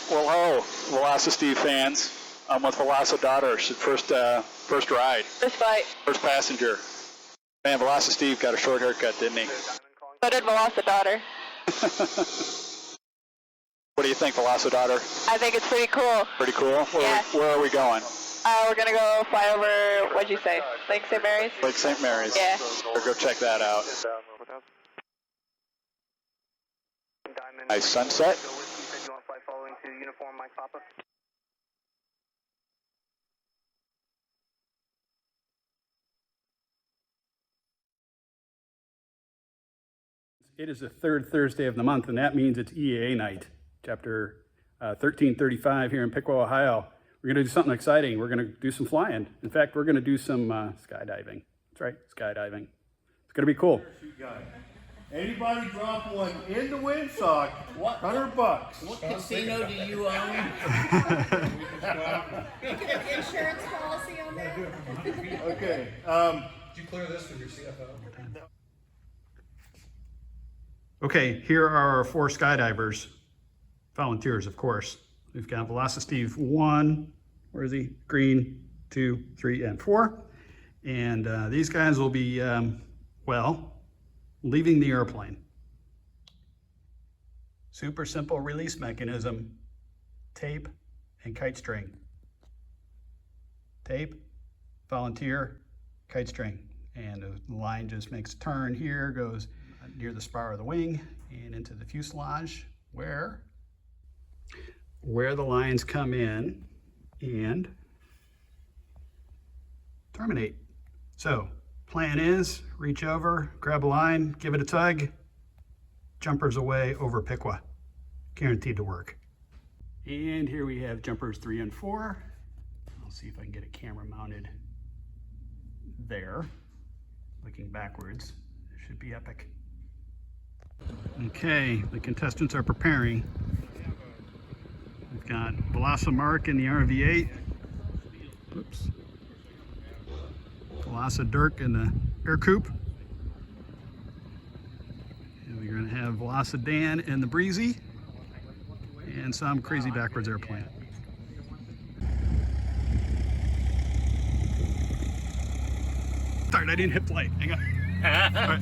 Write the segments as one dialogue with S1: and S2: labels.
S1: Well, hello, VelociSteve fans. I'm with VelociDaughter. First ride.
S2: First flight.
S1: First passenger. Man, VelociSteve got a short haircut, didn't he?
S2: So did VelociDaughter.
S1: What do you think, VelociDaughter?
S2: I think it's pretty cool.
S1: Pretty cool? Where are we going?
S2: We're going to go fly over, what'd you say, Lake St. Mary's?
S1: Lake St. Mary's.
S2: Yeah.
S1: We'll go check that out. Nice sunset.
S3: It is the third Thursday of the month, and that means it's EAA night, chapter 1335 here in Piqua, Ohio. We're going to do something exciting. We're going to do some flying. In fact, we're going to do some skydiving. That's right, skydiving. It's going to be cool.
S4: Anybody drop one in the windsock, $100.
S5: What casino do you own?
S6: You can have insurance policy on that.
S4: Okay.
S7: Did you clear this with your CFO?
S3: Okay, here are our 4 skydivers, volunteers, of course. We've got VelociSteve 1, where is he? Green, 2, 3, and 4. And these guys will be, leaving the airplane. Super simple release mechanism, tape and kite string. Tape, volunteer, kite string. And the line just makes a turn here, goes near the spar of the wing and into the fuselage where the lines come in and terminate. So plan is reach over, grab a line, give it a tug, jumpers away over Piqua. Guaranteed to work. And here we have jumpers 3 and 4. I'll see if I can get a camera mounted there. Looking backwards, it should be epic. Okay, the contestants are preparing. We've got VelociMark in the RV8. Oops. VelociDirk in the air coupe. And we're going to have VelociDan in the Breezy. And some crazy backwards airplane. Darn, I didn't hit play. Hang on. All right.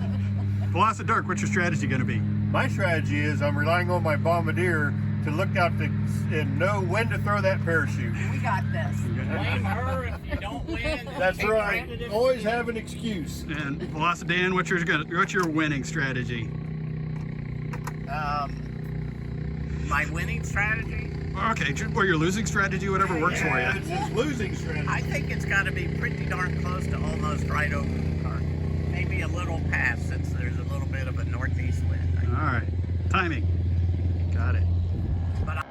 S3: VelociDirk, what's your strategy going to be?
S4: My strategy is I'm relying on my bombardier to look out and know when to throw that parachute.
S6: We got this.
S5: Blame her if you don't win.
S4: That's right. Always have an excuse.
S3: And VelociDan, what's your winning strategy?
S5: My winning strategy?
S3: Okay, or your losing strategy, whatever works for you.
S4: It's his losing strategy.
S5: I think it's got to be pretty darn close to almost right over the car. Maybe a little past since there's a little bit of a northeast wind.
S3: All right, timing. Got it.
S5: But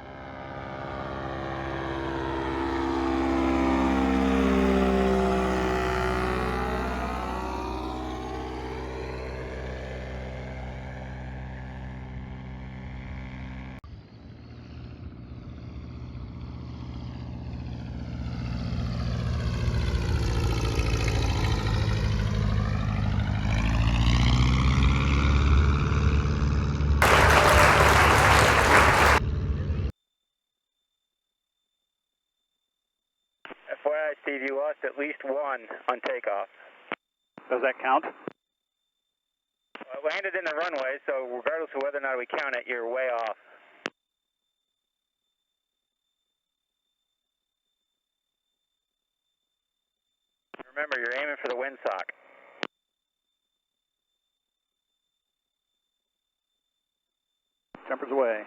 S8: FYI, Steve, you lost at least 1 on takeoff.
S1: Does that count?
S8: Well, it landed in the runway, so regardless of whether or not we count it, you're way off. Remember, you're aiming for the windsock.
S1: Jumpers away.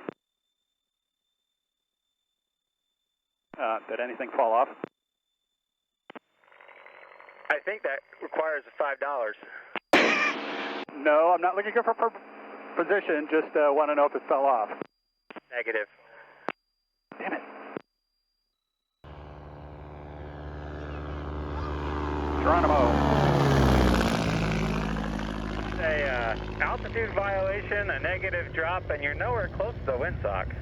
S1: Did anything fall off?
S8: I think that requires $5.
S1: No, I'm not looking for position, just want to know if it fell off.
S8: Negative.
S1: Damn it. Geronimo.
S8: Altitude violation, a negative drop, and you're nowhere close to the windsock.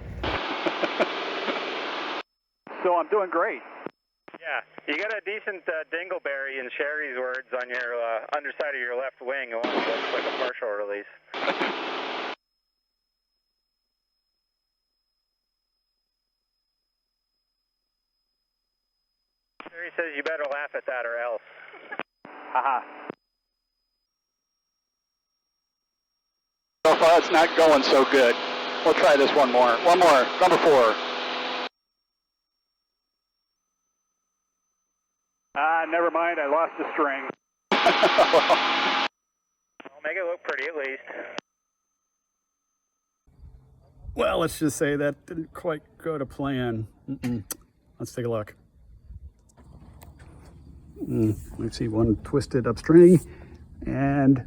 S1: So I'm doing great.
S8: Yeah, you got a decent dingleberry in Sherry's words on your underside of your left wing. It only looks like a partial release. Sherry says you better laugh at that or else.
S1: Haha. So far it's not going so good. We'll try this one more. One more. Number 4. Never mind. I lost the string.
S8: I'll make it look pretty at least.
S3: Well, let's just say that didn't quite go to plan. Let's take a look. I see one twisted up string and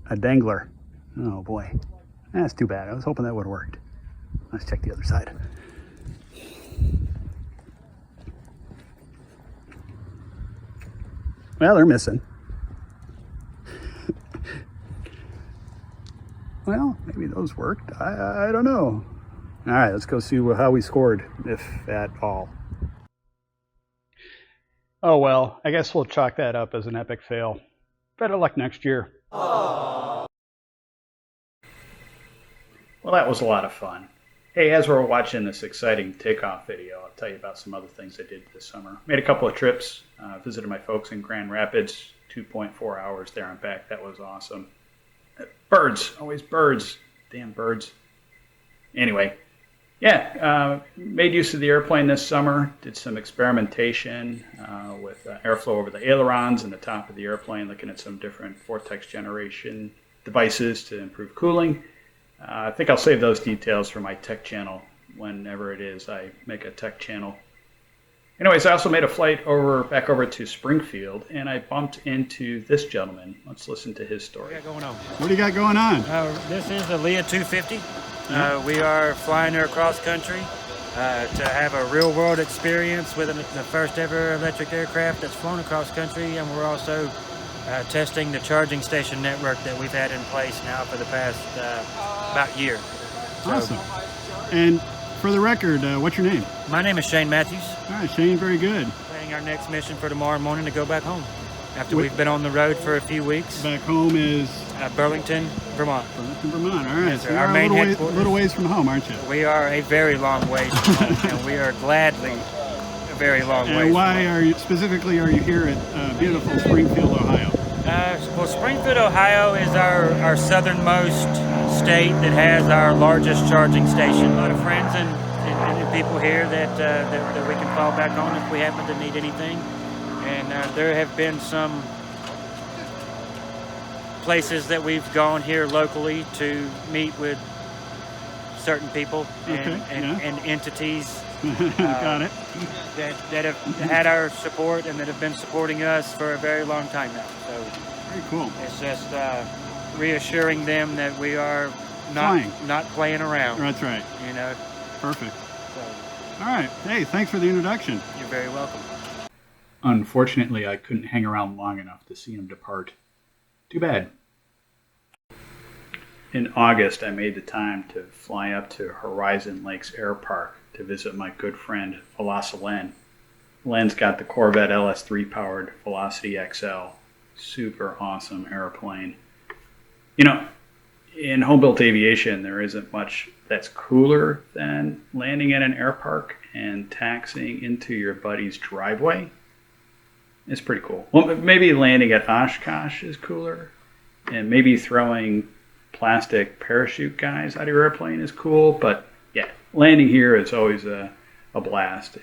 S3: a dangler. Oh boy, that's too bad. I was hoping that would have worked. Let's check the other side. Well, they're missing. Well, maybe those worked. I don't know. All right, let's go see how we scored, if at all. Oh well, I guess we'll chalk that up as an epic fail. Better luck next year. Aww. Well, that was a lot of fun. Hey, as we're watching this exciting takeoff video, I'll tell you about some other things I did this summer. Made a couple of trips, visited my folks in Grand Rapids, 2.4 hours there and back. That was awesome. Birds, always birds, damn birds. Anyway, yeah, made use of the airplane this summer, did some experimentation with airflow over the ailerons and the top of the airplane, looking at some different vortex generation devices to improve cooling. I think I'll save those details for my tech channel whenever it is I make a tech channel. Anyways, I also made a flight back over to Springfield, and I bumped into this gentleman. Let's listen to his story.
S9: What do you got going on?
S3: What do you got going on?
S9: This is the Leah 250. We are flying her across country to have a real-world experience with the first ever electric aircraft that's flown across country, and we're also testing the charging station network that we've had in place now for the past about year. So,
S3: awesome. And for the record, what's your name?
S9: my name is Shane Matthews.
S3: All right, Shane, very good.
S9: Planning our next mission for tomorrow morning to go back home after we've been on the road for a few weeks.
S3: Back home is?
S9: Burlington, Vermont.
S3: Burlington, Vermont. All right.
S9: Yes,
S3: So
S9: sir.
S3: you're
S9: Our main
S3: a
S9: headquarters.
S3: little ways from home, aren't you?
S9: We are a very long ways from home, and we are gladly a very long ways.
S3: And why are you here at beautiful Springfield, Ohio?
S9: Well, Springfield, Ohio is our southernmost state that has our largest charging station. A lot of friends and people here that we can fall back on if we happen to need anything. And there have been some places that we've gone here locally to meet with certain people and entities
S3: Got it.
S9: that have had our support and that have been supporting us for a very long time now. So
S3: very cool.
S9: It's just reassuring them that we are not playing around.
S3: That's right.
S9: You know.
S3: Perfect.
S9: So,
S3: all right. Hey, thanks for the introduction.
S9: You're very welcome.
S3: Unfortunately, I couldn't hang around long enough to see him depart. Too bad. In August, I made the time to fly up to Horizon Lakes Air Park to visit my good friend VelociSteve. Len's got the Corvette LS3 powered Velocity XL. Super awesome airplane. You know, in home-built aviation, there isn't much that's cooler than landing at an air park and taxiing into your buddy's driveway. It's pretty cool. Well, maybe landing at Oshkosh is cooler, and maybe throwing plastic parachute guys out of your airplane is cool, but yeah, landing here is always a blast.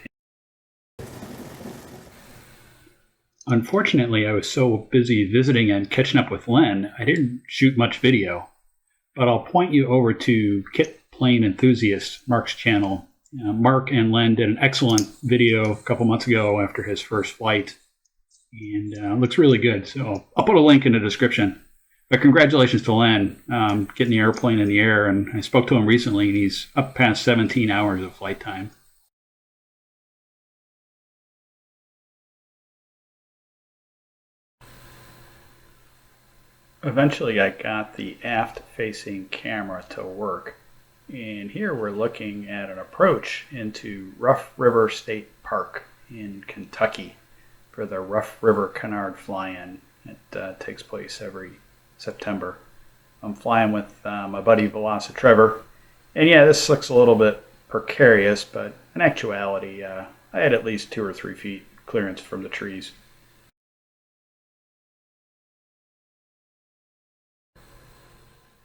S3: Unfortunately, I was so busy visiting and catching up with Len, I didn't shoot much video, but I'll point you over to Kit Plane Enthusiast, Mark's channel. Mark and Len did an excellent video a couple months ago after his first flight, and looks really good. So I'll put a link in the description. But congratulations to Len, getting the airplane in the air, and I spoke to him recently, and he's up past 17 hours of flight time. Eventually, I got the aft-facing camera to work, and here we're looking at an approach into Rough River State Park in Kentucky for the Rough River Canard fly-in. It takes place every September. I'm flying with my buddy VelociSteve, and yeah, this looks a little bit precarious, but in actuality, I had at least 2 or 3 feet clearance from the trees.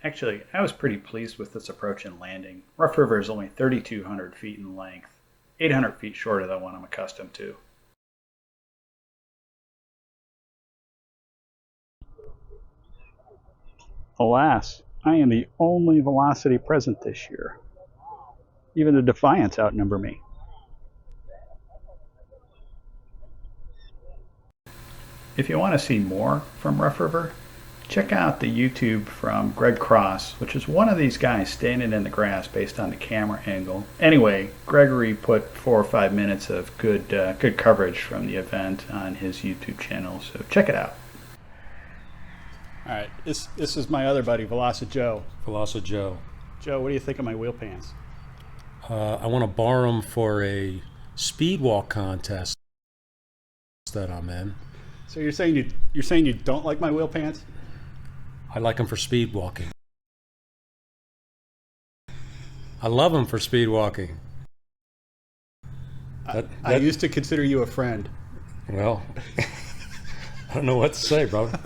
S3: Actually, I was pretty pleased with this approach and landing. Rough River is only 3,200 feet in length, 800 feet short of the one I'm accustomed to. Alas, I am the only Velocity present this year. Even the Defiants outnumber me. If you want to see more from Rough River, check out the YouTube from Greg Cross, which is one of these guys standing in the grass based on the camera angle. Anyway, Gregory put 4 or 5 minutes of good coverage from the event on his YouTube channel, so check it out. All right, this is my other buddy, VelociJoe.
S10: VelociJoe.
S3: Joe, what do you think of my wheel pants?
S10: I want to borrow them for a speed walk contest that I'm in.
S3: So you're saying you don't like my wheel pants?
S10: I like them for speed walking. I love them for speed walking.
S3: I used to consider you a friend.
S10: Well, I don't know what to say, brother.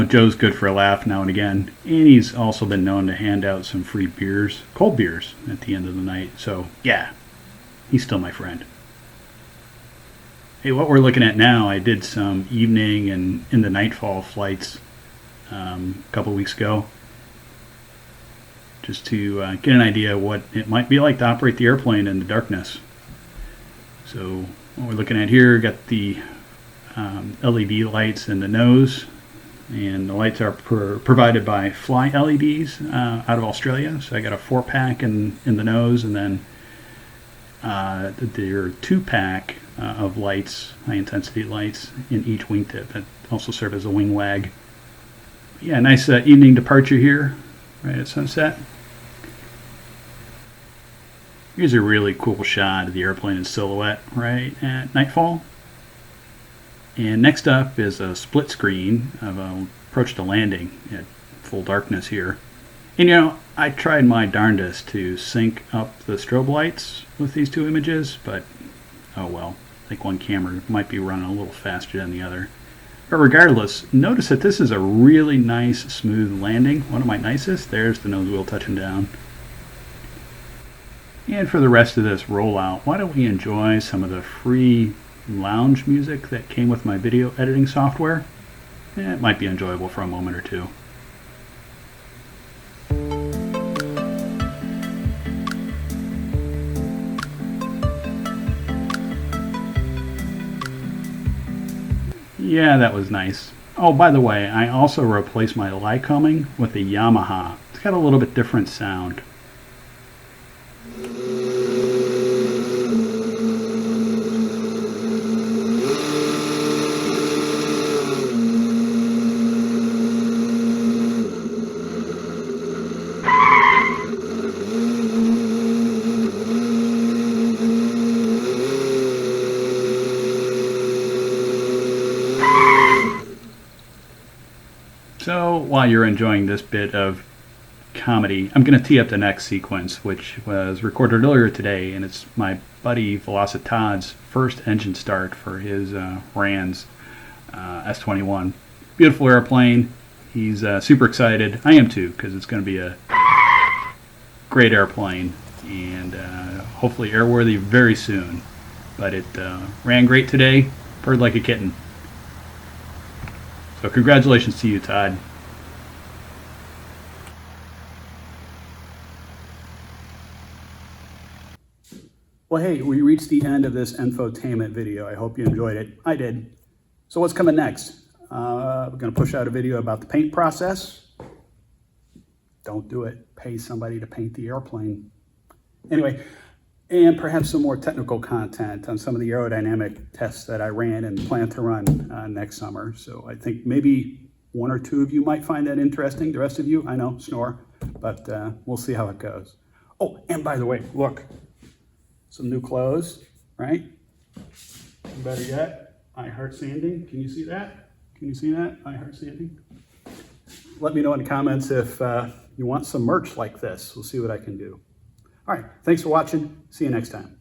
S3: Joe's good for a laugh now and again. And he's also been known to hand out some free beers, cold beers, at the end of the night. So, yeah, he's still my friend. Hey, what we're looking at now, I did some evening and in the nightfall flights a couple weeks ago. Just to get an idea of what it might be like to operate the airplane in the darkness. So, what we're looking at here, got the LED lights in the nose. And the lights are provided by Fly LEDs out of Australia. So I got a 4-pack in the nose, and then there are 2-pack of lights, high-intensity lights, in each wingtip that also serve as a wing wag. Yeah, nice evening departure here, right at sunset. Here's a really cool shot of the airplane in silhouette right at nightfall. And next up is a split screen of an approach to landing at full darkness here. And I tried my darndest to sync up the strobe lights with these two images, but oh well. I think one camera might be running a little faster than the other. But regardless, notice that this is a really nice, smooth landing. One of my nicest. There's the nose wheel touching down. And for the rest of this rollout, why don't we enjoy some of the free lounge music that came with my video editing software? It might be enjoyable for a moment or two. Yeah, that was nice. Oh, by the way, I also replaced my Lycoming with a Yamaha. It's got a little bit different sound. So while you're enjoying this bit of comedy, I'm going to tee up the next sequence, which was recorded earlier today, and it's my buddy VelociTodd's first engine start for his RANS S21. Beautiful airplane. He's super excited. I am too, because it's going to be a great airplane and hopefully airworthy very soon. But it ran great today, purred like a kitten. So congratulations to you, Todd. Well, hey, we reached the end of this infotainment video. I hope you enjoyed it. I did. So what's coming next? We're going to push out a video about the paint process. Don't do it. Pay somebody to paint the airplane. Anyway, and perhaps some more technical content on some of the aerodynamic tests that I ran and plan to run next summer. So I think maybe 1 or 2 of you might find that interesting. The rest of you, I know, snore, but we'll see how it goes. Oh, and by the way, look, some new clothes, right? Better yet, I Heart Sanding. Can you see that? Can you see that? I Heart Sanding. Let me know in the comments if you want some merch like this. We'll see what I can do. All right, thanks for watching. See you next time.